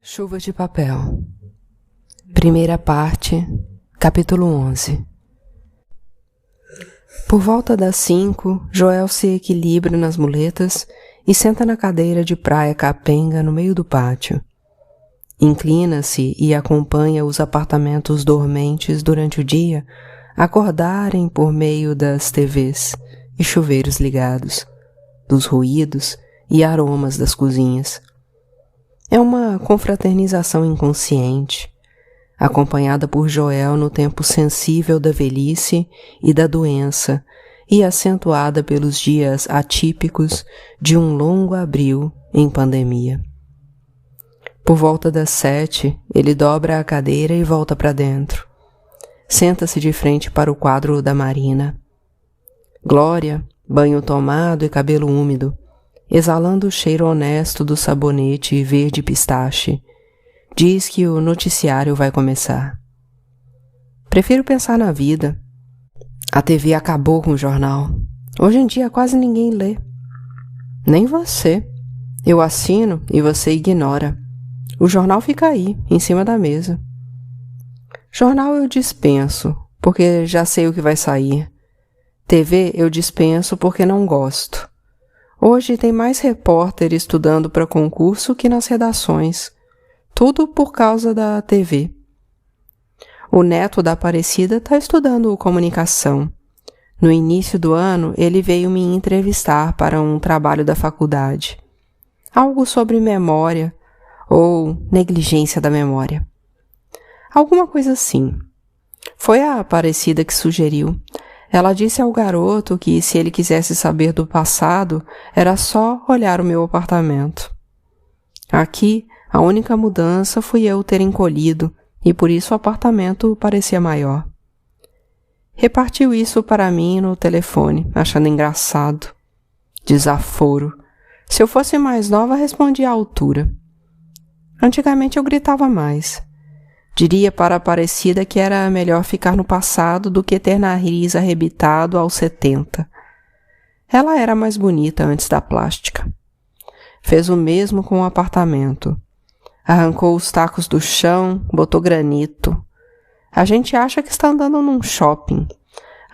Chuva de papel. Primeira parte, capítulo 11. Por volta das 5, Joel se equilibra nas muletas e senta na cadeira de praia capenga no meio do pátio. Inclina-se e acompanha os apartamentos dormentes durante o dia acordarem por meio das TVs e chuveiros ligados, dos ruídos e aromas das cozinhas. É uma confraternização inconsciente, acompanhada por Joel no tempo sensível da velhice e da doença e acentuada pelos dias atípicos de um longo abril em pandemia. Por volta das 7, ele dobra a cadeira e volta para dentro. Senta-se de frente para o quadro da Marina. Glória, banho tomado e cabelo úmido, exalando o cheiro honesto do sabonete verde pistache, diz que o noticiário vai começar. Prefiro pensar na vida. A TV acabou com o jornal. Hoje em dia quase ninguém lê. Nem você. Eu assino e você ignora. O jornal fica aí, em cima da mesa. Jornal eu dispenso, porque já sei o que vai sair. TV eu dispenso porque não gosto. Hoje tem mais repórter estudando para concurso que nas redações. Tudo por causa da TV. O neto da Aparecida está estudando comunicação. No início do ano, ele veio me entrevistar para um trabalho da faculdade. Algo sobre memória ou negligência da memória. Alguma coisa assim. Foi a Aparecida que sugeriu. Ela disse ao garoto que se ele quisesse saber do passado, era só olhar o meu apartamento. Aqui, a única mudança foi eu ter encolhido, e por isso o apartamento parecia maior. Repartiu isso para mim no telefone, achando engraçado. Desaforo. Se eu fosse mais nova, respondia à altura. Antigamente eu gritava mais. Diria para a Aparecida que era melhor ficar no passado do que ter nariz arrebitado aos 70. Ela era mais bonita antes da plástica. Fez o mesmo com o apartamento. Arrancou os tacos do chão, botou granito. A gente acha que está andando num shopping.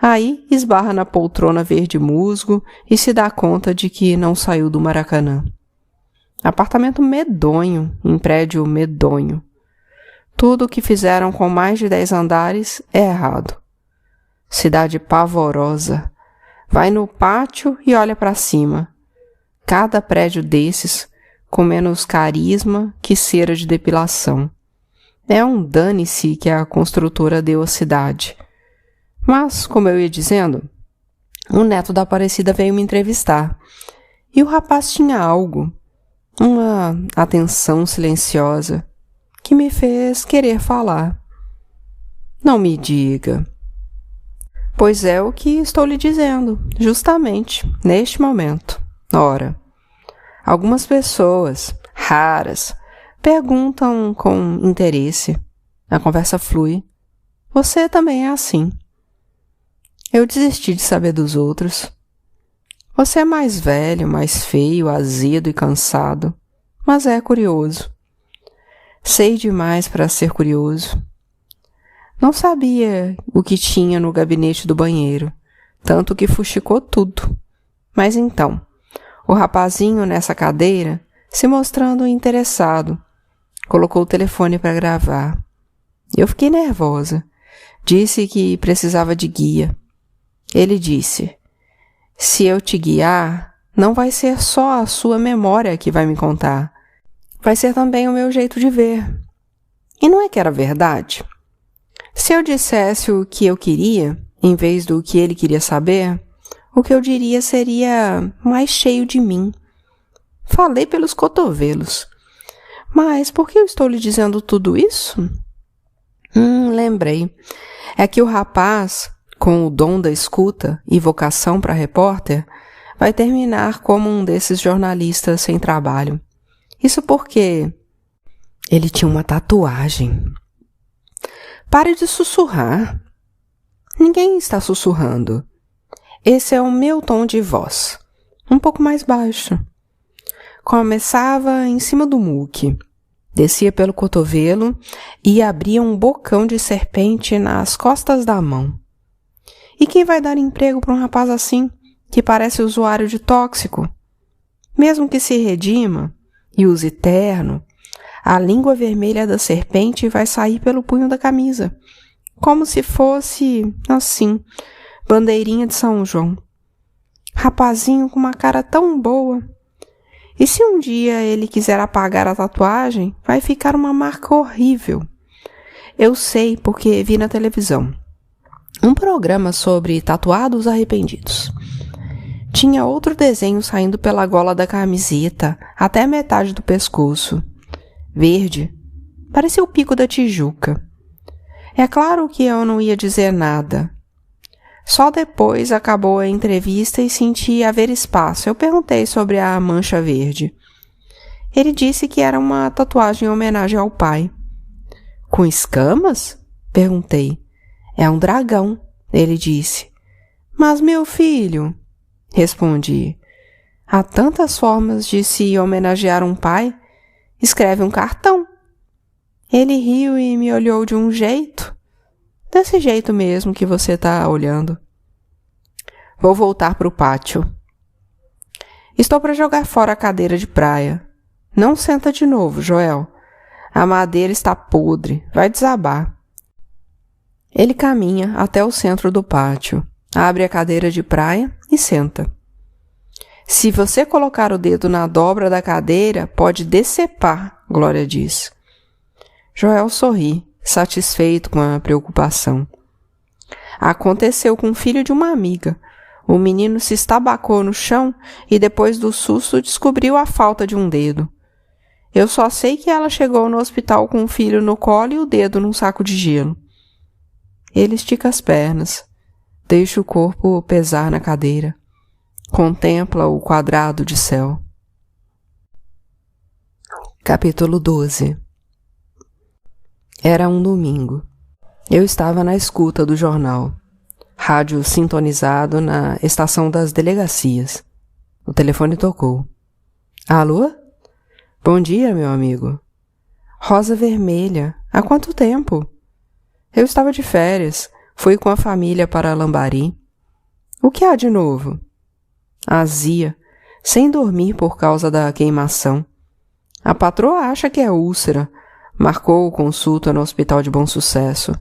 Aí esbarra na poltrona verde musgo e se dá conta de que não saiu do Maracanã. Apartamento medonho, em prédio medonho. Tudo o que fizeram com mais de 10 andares é errado. Cidade pavorosa. Vai no pátio e olha para cima. Cada prédio desses com menos carisma que cera de depilação. É um dane-se que a construtora deu à cidade. Mas, como eu ia dizendo, o neto da Aparecida veio me entrevistar. E o rapaz tinha algo, uma atenção silenciosa, que me fez querer falar. Não me diga. Pois é o que estou lhe dizendo, justamente, neste momento. Ora, algumas pessoas, raras, perguntam com interesse. A conversa flui. Você também é assim. Eu desisti de saber dos outros. Você é mais velho, mais feio, azedo e cansado, mas é curioso. Sei demais para ser curioso. Não sabia o que tinha no gabinete do banheiro, tanto que fuxicou tudo. Mas então, o rapazinho nessa cadeira, se mostrando interessado, colocou o telefone para gravar. Eu fiquei nervosa. Disse que precisava de guia. Ele disse: se eu te guiar, não vai ser só a sua memória que vai me contar. Vai ser também o meu jeito de ver. E não é que era verdade? Se eu dissesse o que eu queria, em vez do que ele queria saber, o que eu diria seria mais cheio de mim. Falei pelos cotovelos. Mas por que eu estou lhe dizendo tudo isso? Lembrei. É que o rapaz, com o dom da escuta e vocação para repórter, vai terminar como um desses jornalistas sem trabalho. Isso porque ele tinha uma tatuagem. Pare de sussurrar. Ninguém está sussurrando. Esse é o meu tom de voz, um pouco mais baixo. Começava em cima do muque. Descia pelo cotovelo e abria um bocão de serpente nas costas da mão. E quem vai dar emprego para um rapaz assim, que parece usuário de tóxico? Mesmo que se redima e use terno, a língua vermelha da serpente vai sair pelo punho da camisa, como se fosse, assim, bandeirinha de São João. Rapazinho com uma cara tão boa. E se um dia ele quiser apagar a tatuagem, vai ficar uma marca horrível. Eu sei porque vi na televisão um programa sobre tatuados arrependidos. Tinha outro desenho saindo pela gola da camiseta até a metade do pescoço. Verde. Parecia o Pico da Tijuca. É claro que eu não ia dizer nada. Só depois acabou a entrevista e senti haver espaço. Eu perguntei sobre a mancha verde. Ele disse que era uma tatuagem em homenagem ao pai. Com escamas? Perguntei. É um dragão, ele disse. Mas meu filho... Respondi. Há tantas formas de se homenagear um pai. Escreve um cartão. Ele riu e me olhou de um jeito. Desse jeito mesmo que você está olhando. Vou voltar para o pátio. Estou para jogar fora a cadeira de praia. Não senta de novo, Joel. A madeira está podre. Vai desabar. Ele caminha até o centro do pátio. Abre a cadeira de praia e senta. Se você colocar o dedo na dobra da cadeira, pode decepar, Glória diz. Joel sorri, satisfeito com a preocupação. Aconteceu com o filho de uma amiga. O menino se estabacou no chão e depois do susto descobriu a falta de um dedo. Eu só sei que ela chegou no hospital com o filho no colo e o dedo num saco de gelo. Ele estica as pernas. Deixa o corpo pesar na cadeira. Contempla o quadrado de céu. Capítulo 12. Era um domingo. Eu estava na escuta do jornal. Rádio sintonizado na estação das delegacias. O telefone tocou. Alô? Bom dia, meu amigo. Rosa Vermelha. Há quanto tempo? Eu estava de férias. Fui com a família para Lambari. O que há de novo? Azia, sem dormir por causa da queimação. A patroa acha que é úlcera. Marcou consulta no Hospital de Bom Sucesso.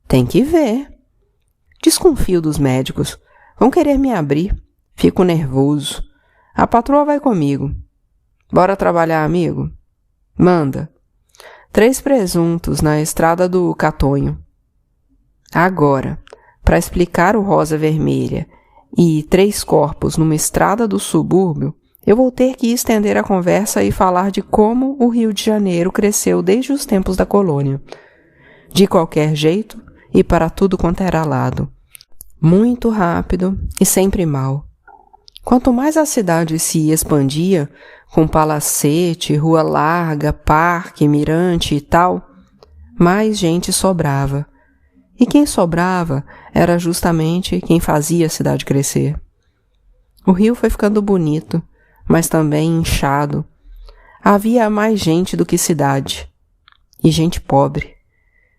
Tem que ver. Desconfio dos médicos. Vão querer me abrir. Fico nervoso. A patroa vai comigo. Bora trabalhar, amigo? Manda. 3 presuntos na estrada do Catonho. Agora, para explicar o Rosa Vermelha e 3 corpos numa estrada do subúrbio, eu vou ter que estender a conversa e falar de como o Rio de Janeiro cresceu desde os tempos da colônia. De qualquer jeito e para tudo quanto era lado. Muito rápido e sempre mal. Quanto mais a cidade se expandia, com palacete, rua larga, parque, mirante e tal, mais gente sobrava. E quem sobrava era justamente quem fazia a cidade crescer. O rio foi ficando bonito, mas também inchado. Havia mais gente do que cidade. E gente pobre.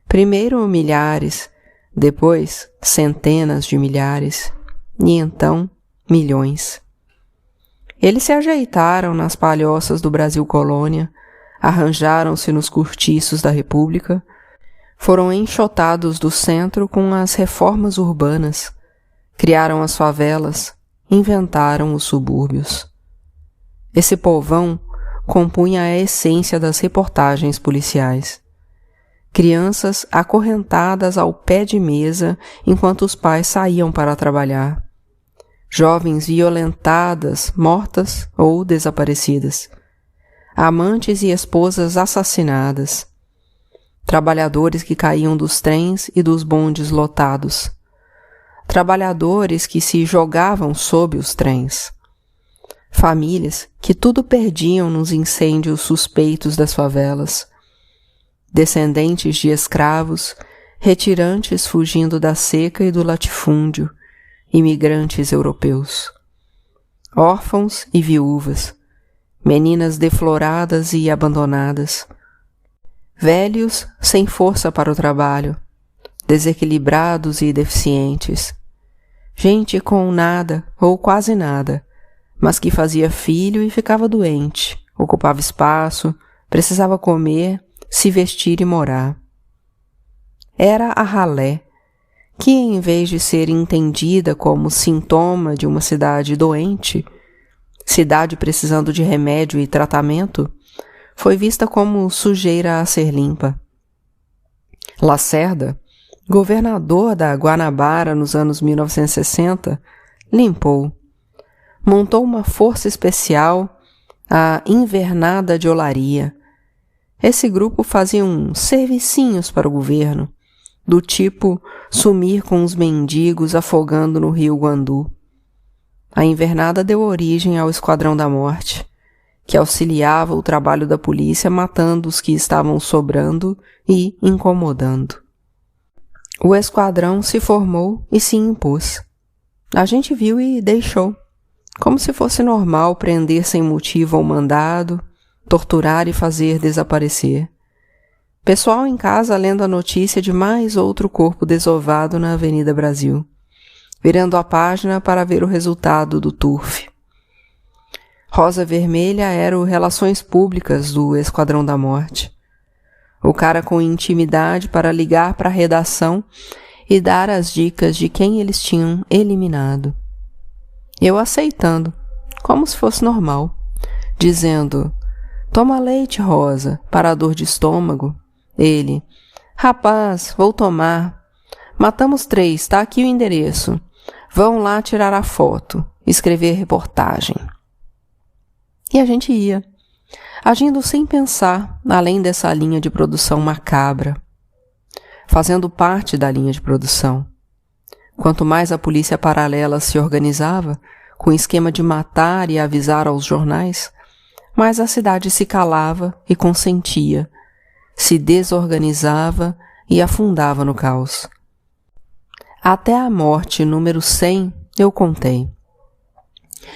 Primeiro milhares, depois centenas de milhares, e então milhões. Eles se ajeitaram nas palhoças do Brasil Colônia, arranjaram-se nos cortiços da República, foram enxotados do centro com as reformas urbanas, criaram as favelas, inventaram os subúrbios. Esse povão compunha a essência das reportagens policiais. Crianças acorrentadas ao pé de mesa enquanto os pais saíam para trabalhar. Jovens violentadas, mortas ou desaparecidas. Amantes e esposas assassinadas. Trabalhadores que caíam dos trens e dos bondes lotados. Trabalhadores que se jogavam sob os trens. Famílias que tudo perdiam nos incêndios suspeitos das favelas. Descendentes de escravos, retirantes fugindo da seca e do latifúndio, imigrantes europeus. Órfãos e viúvas, meninas defloradas e abandonadas, velhos sem força para o trabalho, desequilibrados e deficientes, gente com nada ou quase nada, mas que fazia filho e ficava doente, ocupava espaço, precisava comer, se vestir e morar. Era a ralé, que em vez de ser entendida como sintoma de uma cidade doente, cidade precisando de remédio e tratamento, foi vista como sujeira a ser limpa. Lacerda, governador da Guanabara nos anos 1960, limpou. Montou uma força especial, a Invernada de Olaria. Esse grupo fazia uns servicinhos para o governo, do tipo sumir com os mendigos afogando no rio Guandu. A Invernada deu origem ao Esquadrão da Morte, que auxiliava o trabalho da polícia matando os que estavam sobrando e incomodando. O esquadrão se formou e se impôs. A gente viu e deixou, como se fosse normal prender sem motivo ou mandado, torturar e fazer desaparecer. Pessoal em casa lendo a notícia de mais outro corpo desovado na Avenida Brasil, virando a página para ver o resultado do turf. Rosa Vermelha era o Relações Públicas do Esquadrão da Morte. O cara com intimidade para ligar para a redação e dar as dicas de quem eles tinham eliminado. Eu aceitando, como se fosse normal, dizendo: "Toma leite, Rosa, para a dor de estômago." Ele: "Rapaz, vou tomar. Matamos 3, tá aqui o endereço. Vão lá tirar a foto, escrever reportagem." E a gente ia, agindo sem pensar, além dessa linha de produção macabra, fazendo parte da linha de produção. Quanto mais a polícia paralela se organizava, com o esquema de matar e avisar aos jornais, mais a cidade se calava e consentia, se desorganizava e afundava no caos. Até a morte número 100 eu contei.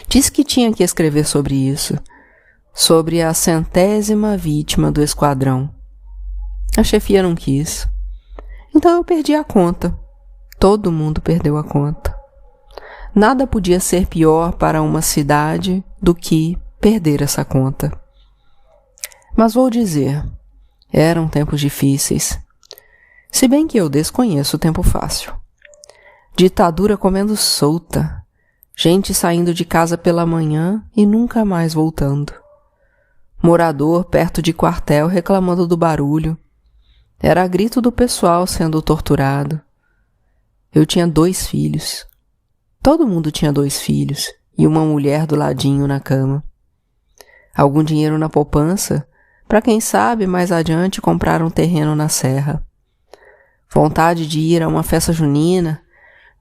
Disse que tinha que escrever sobre isso, sobre a 100ª vítima do esquadrão. A chefia não quis. Então eu perdi a conta. Todo mundo perdeu a conta. Nada podia ser pior para uma cidade do que perder essa conta. Mas vou dizer, eram tempos difíceis. Se bem que eu desconheço o tempo fácil. Ditadura comendo solta. Gente saindo de casa pela manhã e nunca mais voltando. Morador perto de quartel reclamando do barulho. Era grito do pessoal sendo torturado. Eu tinha 2 filhos. Todo mundo tinha 2 filhos e uma mulher do ladinho na cama. Algum dinheiro na poupança, para quem sabe mais adiante comprar um terreno na serra. Vontade de ir a uma festa junina,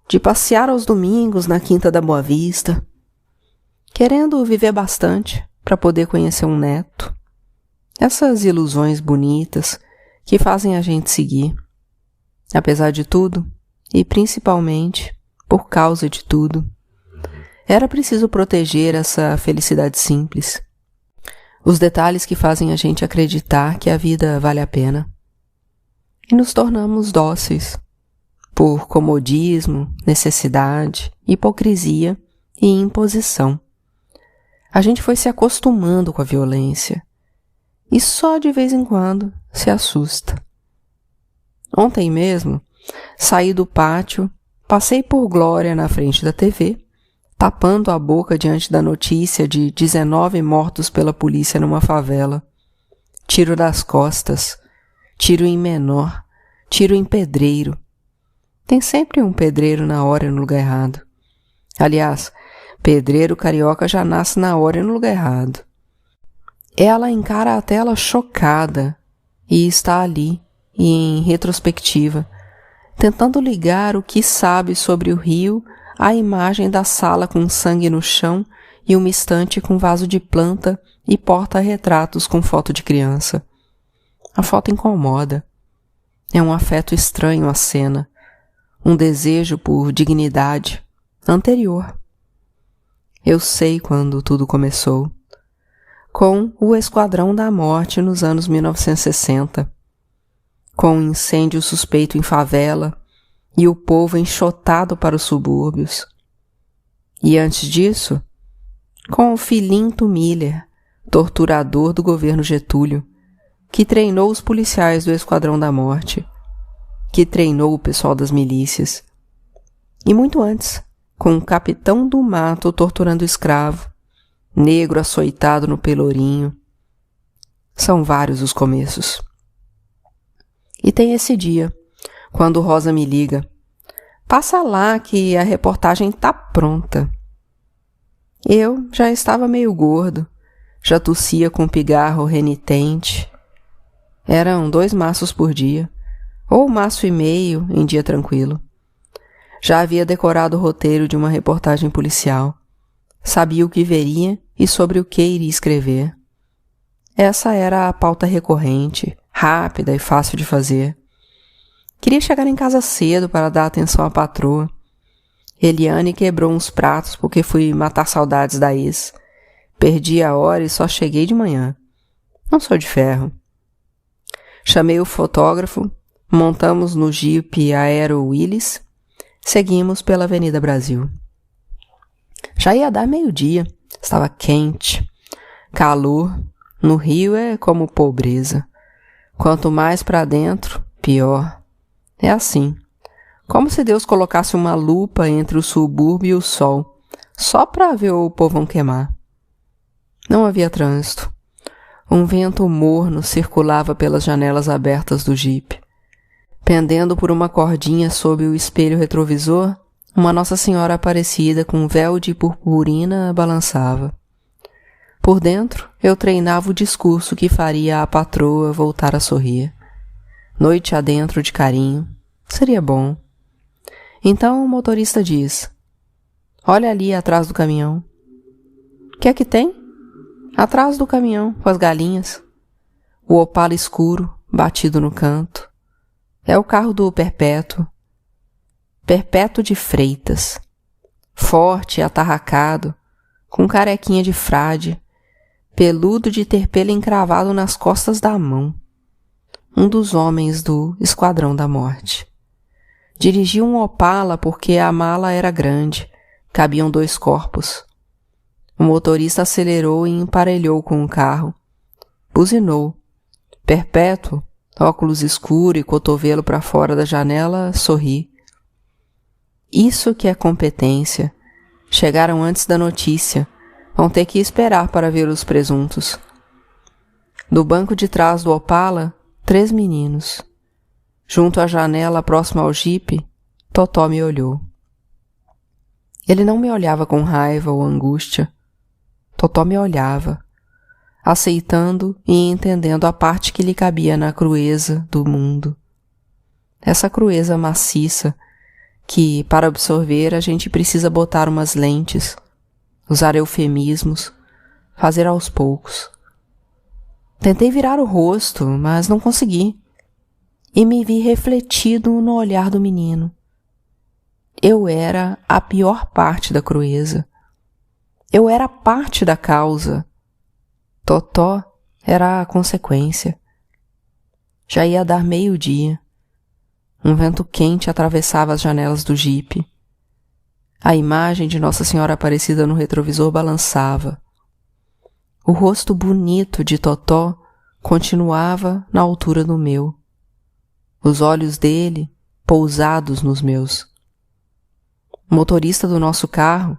de passear aos domingos na Quinta da Boa Vista. Querendo viver bastante para poder conhecer um neto. Essas ilusões bonitas que fazem a gente seguir. Apesar de tudo, e principalmente por causa de tudo, era preciso proteger essa felicidade simples. Os detalhes que fazem a gente acreditar que a vida vale a pena. E nos tornamos dóceis, por comodismo, necessidade, hipocrisia e imposição. A gente foi se acostumando com a violência e só de vez em quando se assusta. Ontem mesmo, saí do pátio, passei por Glória na frente da TV, tapando a boca diante da notícia de 19 mortos pela polícia numa favela. Tiro das costas, tiro em menor, tiro em pedreiro. Tem sempre um pedreiro na hora e no lugar errado. Aliás, pedreiro carioca já nasce na hora e no lugar errado. Ela encara a tela chocada e está ali, e em retrospectiva, tentando ligar o que sabe sobre o rio à imagem da sala com sangue no chão e uma estante com vaso de planta e porta-retratos com foto de criança. A foto incomoda. É um afeto estranho à cena, um desejo por dignidade anterior. Eu sei quando tudo começou, com o Esquadrão da Morte nos anos 1960, com um incêndio suspeito em favela e o povo enxotado para os subúrbios. E antes disso, com o Filinto Miller, torturador do governo Getúlio, que treinou os policiais do Esquadrão da Morte, que treinou o pessoal das milícias. E muito antes, com o capitão do mato torturando o escravo, negro açoitado no Pelourinho. São vários os começos. E tem esse dia, quando Rosa me liga. Passa lá que a reportagem tá pronta. Eu já estava meio gordo, já tossia com pigarro renitente. Eram 2 maços por dia, ou 1,5 maço em dia tranquilo. Já havia decorado o roteiro de uma reportagem policial. Sabia o que veria e sobre o que iria escrever. Essa era a pauta recorrente, rápida e fácil de fazer. Queria chegar em casa cedo para dar atenção à patroa. Eliane quebrou uns pratos porque fui matar saudades da ex. Perdi a hora e só cheguei de manhã. Não sou de ferro. Chamei o fotógrafo, montamos no Jeep Aero Willys, seguimos pela Avenida Brasil. Já ia dar meio-dia, estava quente, calor. No Rio é como pobreza. Quanto mais para dentro, pior. É assim, como se Deus colocasse uma lupa entre o subúrbio e o sol, só para ver o povão queimar. Não havia trânsito. Um vento morno circulava pelas janelas abertas do Jeep. Pendendo por uma cordinha sob o espelho retrovisor, uma Nossa Senhora Aparecida com um véu de purpurina balançava. Por dentro, eu treinava o discurso que faria a patroa voltar a sorrir. Noite adentro de carinho. Seria bom. Então o motorista diz: olha ali atrás do caminhão. Que é que tem? Atrás do caminhão, com as galinhas. O Opala escuro, batido no canto. É o carro do Perpétuo. Perpétuo de Freitas. Forte e atarracado, com carequinha de frade, peludo de ter pelo encravado nas costas da mão. Um dos homens do Esquadrão da Morte. Dirigia um Opala porque a mala era grande, cabiam 2 corpos. O motorista acelerou e emparelhou com o carro. Buzinou. Perpétuo, óculos escuro e cotovelo para fora da janela, sorri. Isso que é competência. Chegaram antes da notícia. Vão ter que esperar para ver os presuntos. Do banco de trás do Opala, 3 meninos. Junto à janela próxima ao jipe, Totó me olhou. Ele não me olhava com raiva ou angústia. Totó me olhava, aceitando e entendendo a parte que lhe cabia na crueza do mundo. Essa crueza maciça que, para absorver, a gente precisa botar umas lentes, usar eufemismos, fazer aos poucos. Tentei virar o rosto, mas não consegui, e me vi refletido no olhar do menino. Eu era a pior parte da crueza. Eu era parte da causa. Totó era a consequência. Já ia dar meio-dia. Um vento quente atravessava as janelas do jipe. A imagem de Nossa Senhora Aparecida no retrovisor balançava. O rosto bonito de Totó continuava na altura do meu. Os olhos dele pousados nos meus. O motorista do nosso carro,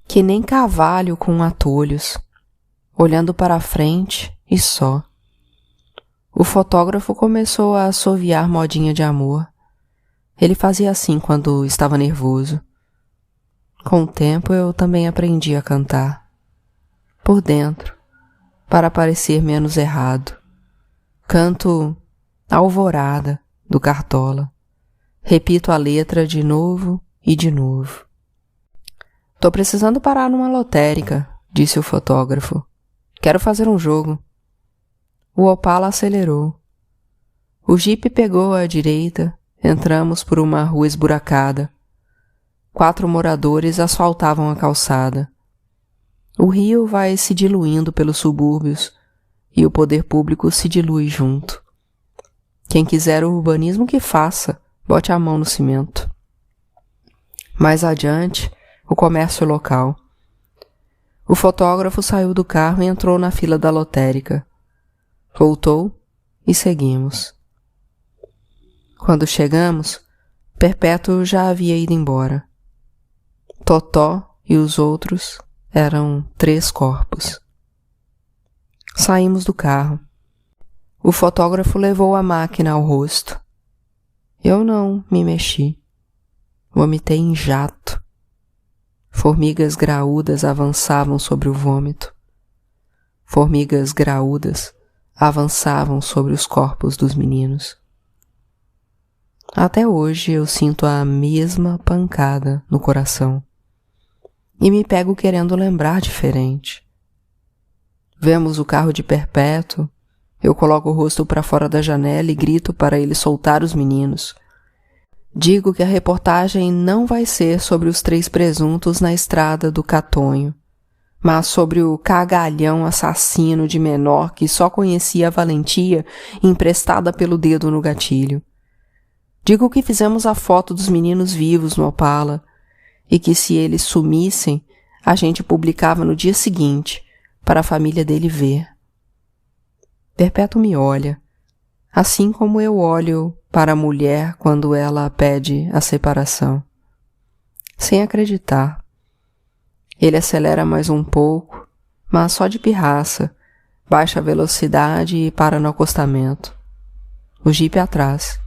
que nem cavalho com atolhos, olhando para a frente e só. O fotógrafo começou a assoviar modinha de amor. Ele fazia assim quando estava nervoso. Com o tempo eu também aprendi a cantar. Por dentro, para parecer menos errado. Canto Alvorada, do Cartola. Repito a letra de novo e de novo. Tô precisando parar numa lotérica, disse o fotógrafo. Quero fazer um jogo. O Opala acelerou. O jipe pegou à direita, entramos por uma rua esburacada. 4 moradores asfaltavam a calçada. O rio vai se diluindo pelos subúrbios e o poder público se dilui junto. Quem quiser o urbanismo que faça, bote a mão no cimento. Mais adiante, o comércio local. O fotógrafo saiu do carro e entrou na fila da lotérica. Voltou e seguimos. Quando chegamos, Perpétuo já havia ido embora. Totó e os outros eram 3 corpos. Saímos do carro. O fotógrafo levou a máquina ao rosto. Eu não me mexi. Vomitei em jato. Formigas graúdas avançavam sobre o vômito. Formigas graúdas avançavam sobre os corpos dos meninos. Até hoje eu sinto a mesma pancada no coração e me pego querendo lembrar diferente. Vemos o carro de Perpétuo, eu coloco o rosto para fora da janela e grito para ele soltar os meninos. Digo que a reportagem não vai ser sobre os 3 presuntos na estrada do Catonho, mas sobre o cagalhão assassino de menor que só conhecia a valentia emprestada pelo dedo no gatilho. Digo que fizemos a foto dos meninos vivos no Opala e que se eles sumissem, a gente publicava no dia seguinte para a família dele ver. Perpétuo me olha, assim como eu olho para a mulher quando ela pede a separação. Sem acreditar. Ele acelera mais um pouco, mas só de pirraça, baixa a velocidade e para no acostamento. O jipe atrás.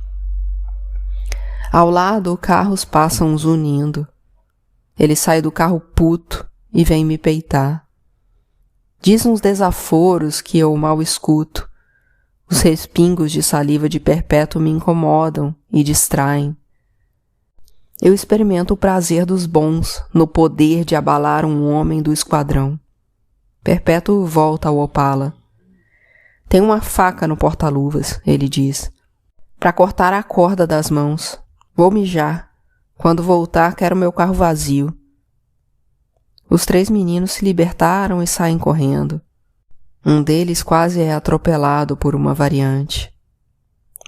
Ao lado, carros passam zunindo. Ele sai do carro puto e vem me peitar. Diz uns desaforos que eu mal escuto. Os respingos de saliva de Perpétuo me incomodam e distraem. Eu experimento o prazer dos bons no poder de abalar um homem do esquadrão. Perpétuo volta ao Opala. Tem uma faca no porta-luvas, ele diz, para cortar a corda das mãos. Vou mijar. Quando voltar, quero meu carro vazio. Os 3 meninos se libertaram e saem correndo. Um deles quase é atropelado por uma variante.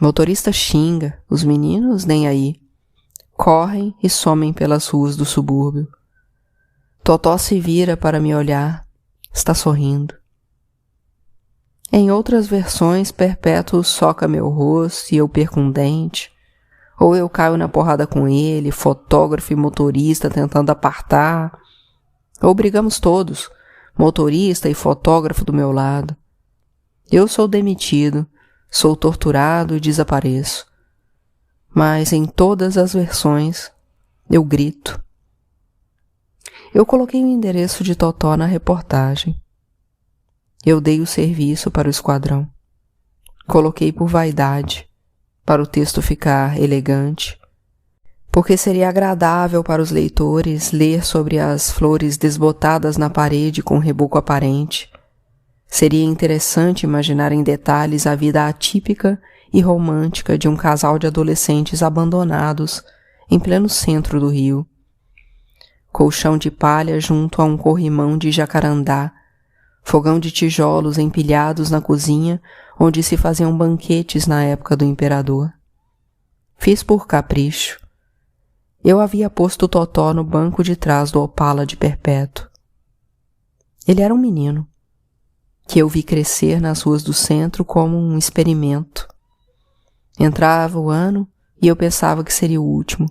O motorista xinga, os meninos nem aí. Correm e somem pelas ruas do subúrbio. Totó se vira para me olhar. Está sorrindo. Em outras versões, Perpétuo soca meu rosto e eu perco um dente. Ou eu caio na porrada com ele, fotógrafo e motorista tentando apartar. Ou brigamos todos, motorista e fotógrafo do meu lado. Eu sou demitido, sou torturado e desapareço. Mas em todas as versões, eu grito. Eu coloquei o endereço de Totó na reportagem. Eu dei o serviço para o esquadrão. Coloquei por vaidade, para o texto ficar elegante, porque seria agradável para os leitores ler sobre as flores desbotadas na parede com reboco aparente. Seria interessante imaginar em detalhes a vida atípica e romântica de um casal de adolescentes abandonados em pleno centro do Rio. Colchão de palha junto a um corrimão de jacarandá, fogão de tijolos empilhados na cozinha onde se faziam banquetes na época do imperador. Fiz por capricho. Eu havia posto Totó no banco de trás do Opala de Perpétuo. Ele era um menino, que eu vi crescer nas ruas do centro como um experimento. Entrava o ano e eu pensava que seria o último.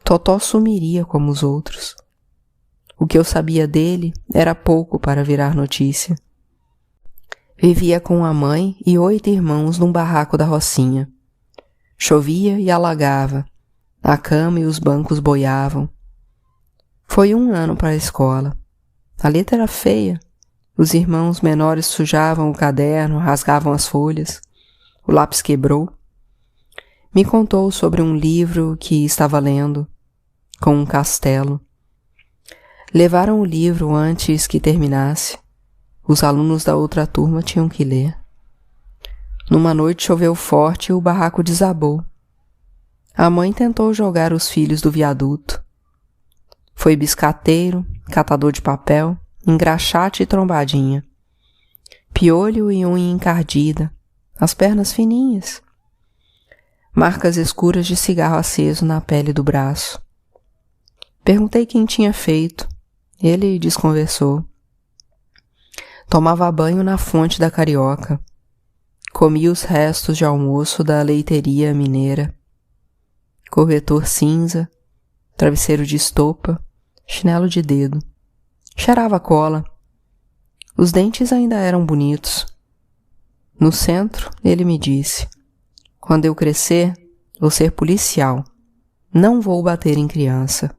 Totó sumiria como os outros. O que eu sabia dele era pouco para virar notícia. Vivia com a mãe e 8 irmãos num barraco da Rocinha. Chovia e alagava. A cama e os bancos boiavam. Foi 1 ano para a escola. A letra era feia. Os irmãos menores sujavam o caderno, rasgavam as folhas. O lápis quebrou. Me contou sobre um livro que estava lendo, com um castelo. Levaram o livro antes que terminasse. Os alunos da outra turma tinham que ler. Numa noite choveu forte e o barraco desabou. A mãe tentou jogar os filhos do viaduto. Foi biscateiro, catador de papel, engraxate e trombadinha. Piolho e unha encardida, as pernas fininhas, marcas escuras de cigarro aceso na pele do braço. Perguntei quem tinha feito. Ele desconversou. Tomava banho na fonte da Carioca. Comia os restos de almoço da leiteria mineira. Cobertor cinza, travesseiro de estopa, chinelo de dedo. Cheirava cola. Os dentes ainda eram bonitos. No centro, ele me disse: quando eu crescer, vou ser policial. Não vou bater em criança.